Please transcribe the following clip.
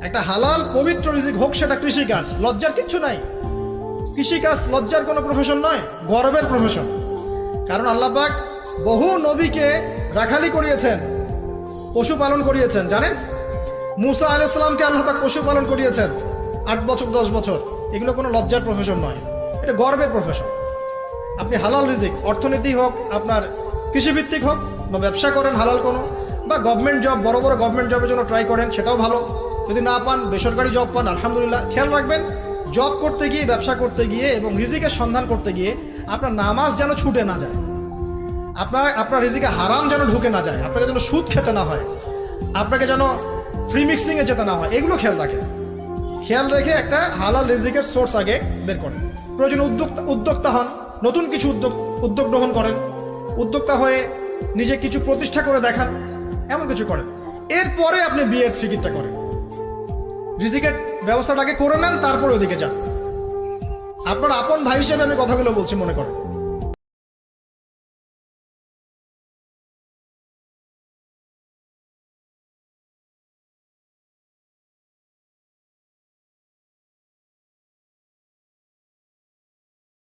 একটা হালাল পবিত্র রিজিক হোক, সেটা কৃষিকাজ, লজ্জার কিচ্ছু নাই। কৃষিকাজ লজ্জার কোনো প্রফেশন নয়, গর্বের প্রফেশন। কারণ আল্লাহ পাক বহু নবীকে রাখালি করিয়েছেন, পশুপালন করিয়েছেন। জানেন, মুসা আলাইহিস সালামকে আল্লাহ পাক পশুপালন করিয়েছেন 8 বছর 10 বছর। এগুলো কোনো লজ্জার প্রফেশন নয়, এটা গর্বের প্রফেশন। আপনি হালাল রিজিক, অর্থনীতি হোক, আপনার কৃষিভিত্তিক হোক, বা ব্যবসা করেন হালাল কোনো, বা গভর্নমেন্ট জব, বড় বড় গভর্নমেন্ট জবের জন্য ট্রাই করেন, সেটাও ভালো। যদি না পান, বেসরকারি জব পান, আলহামদুলিল্লাহ। খেয়াল রাখবেন, জব করতে গিয়ে, ব্যবসা করতে গিয়ে এবং রিজিকের সন্ধান করতে গিয়ে আপনার নামাজ যেন ছুটে না যায়, আপনার রিজিকে হারাম যেন ঢুকে না যায়, আপনাকে যেন সুদ খেতে না হয়, আপনাকে যেন ফ্রি মিক্সিংয়ে যেতে না হয়। এগুলো খেয়াল রাখেন। খেয়াল রেখে একটা হালাল রিজিকের সোর্স আগে বের করেন। প্রয়োজনে উদ্যোক্তা হন, নতুন কিছু উদ্যোগ গ্রহণ করেন, উদ্যোক্তা হয়ে নিজে কিছু প্রতিষ্ঠা করে দেখান, এমন কিছু করেন। এরপরে আপনি বিয়ের ফিকিরটা করেন, রিজিকের ব্যবস্থাটা আগে করে নেন, তারপরে ওদিকে যান। আপনার আপন ভাই হিসেবে আমি কথাগুলো বলছি, মনে করেন।